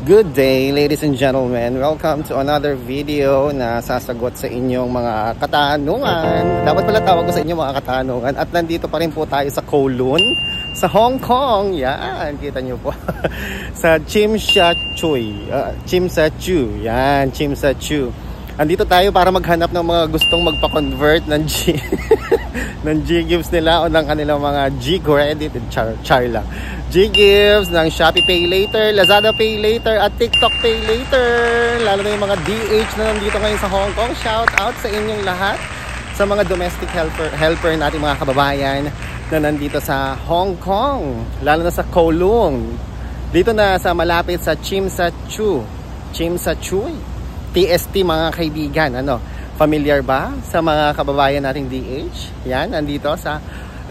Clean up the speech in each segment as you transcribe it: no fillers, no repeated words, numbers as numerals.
Good day, ladies and gentlemen. Welcome to another video na sasagot sa inyong mga katanungan. Dapat pala tawag ko sa inyong mga katanungan. At nandito pa rin po tayo sa Kowloon, sa Hong Kong. Yan, kita nyo po. Sa Tsim Sha Tsui. Tsim Sha Tsui. Yan, Tsim Sha Tsui. Andito tayo para maghanap ng mga gustong magpa-convert ng G ng G-Gifts nila o ng kanilang mga G-Credit. Char lang. G-Gifts ng Shopee Pay Later, Lazada Pay Later at TikTok Pay Later. Lalo na yung mga DH na nandito ngayon sa Hong Kong. Shout out sa inyong lahat. Sa mga domestic helper natin, mga kababayan na nandito sa Hong Kong. Lalo na sa Kowloon. Dito na sa malapit sa Tsim Sha Tsui. Tsim Sha Tsui. TST mga kaibigan. Familiar ba sa mga kababayan nating DH? Yan, nandito sa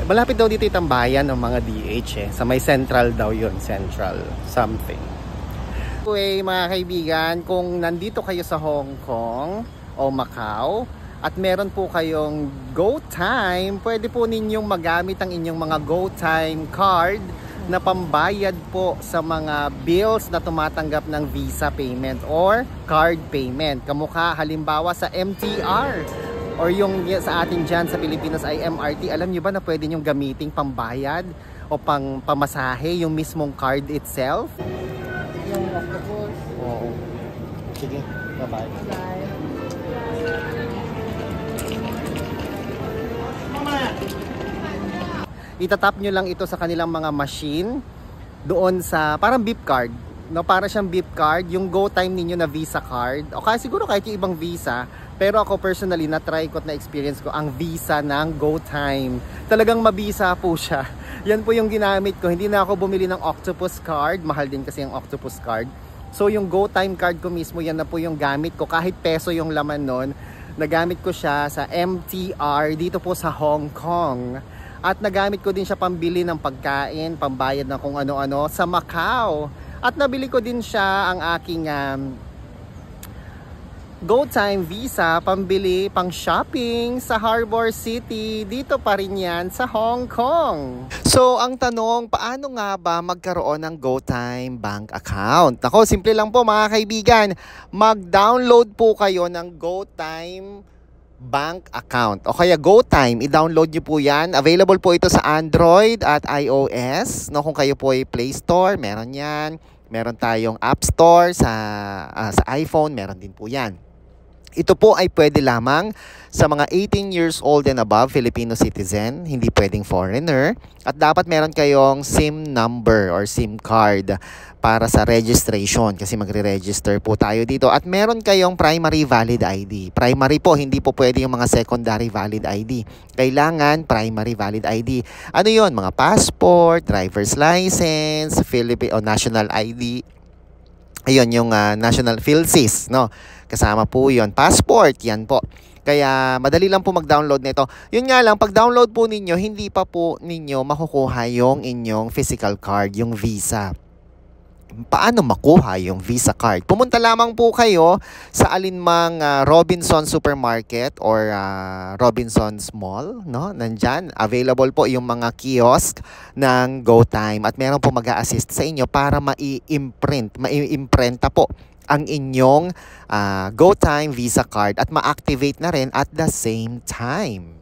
malapit daw dito itang bayan ng mga DH sa may central daw yun, central something. Anyway, mga kaibigan, kung nandito kayo sa Hong Kong o Macau at meron po kayong GoTime, pwede po ninyong magamit ang inyong mga GoTime card na pambayad po sa mga bills na tumatanggap ng visa payment or card payment. Kamukha halimbawa sa MTR or yung sa atin dyan sa Pilipinas ay MRT. Alam nyo ba na pwede nyong gamiting pambayad o pamasahe yung mismong card itself? Yung octopus. Oo. Sige, bye-bye. Bye. Itatap nyo lang ito sa kanilang mga machine doon sa parang beep card, no? Para siyang beep card yung GoTime ninyo na Visa card o kaya siguro kahit yung ibang Visa, pero ako personally na-try ko at na-experience ko ang Visa ng GoTime. Talagang mabisa po siya. Yan po yung ginamit ko. Hindi na ako bumili ng Octopus card, mahal din kasi ang Octopus card. So yung GoTime card ko mismo, yan na po yung gamit ko. Kahit peso yung laman nun, nagamit ko siya sa MTR dito po sa Hong Kong. At nagamit ko din siya pambili ng pagkain, pambayad ng kung ano-ano sa Macau. At nabili ko din siya ang aking GoTime Visa, pambili, pang shopping sa Harbour City. Dito pa rin yan sa Hong Kong. So, ang tanong, paano nga ba magkaroon ng GoTime bank account? Ako, simple lang po mga kaibigan. Mag-download po kayo ng GoTime bank account o kaya GoTime, i-download nyo po yan. Available po ito sa Android at iOS, no? Kung kayo po ay Play Store, meron yan. Meron tayong App Store sa iPhone, meron din po yan. Ito po ay pwede lamang sa mga 18 years old and above, Filipino citizen, hindi pwedeng foreigner. At dapat meron kayong SIM number or SIM card para sa registration kasi magre-register po tayo dito. At meron kayong primary valid ID. Primary po, hindi po pwede yung mga secondary valid ID. Kailangan primary valid ID. Ano yun? Mga passport, driver's license, Philippine o national ID. Ayun, yung national PhilSys, no? Kasama po yun. Passport, yan po. Kaya madali lang po mag-download nito. Yun nga lang, pag-download po ninyo, hindi pa po ninyo makukuha yung inyong physical card, yung Visa. Paano makuha yung Visa card? Pumunta lamang po kayo sa alinmang Robinson Supermarket or Robinson's Mall, no? Nandyan, available po yung mga kiosk ng GoTime at meron po mag-a-assist sa inyo para mai-imprenta po ang inyong GoTime Visa card at ma-activate na rin at the same time.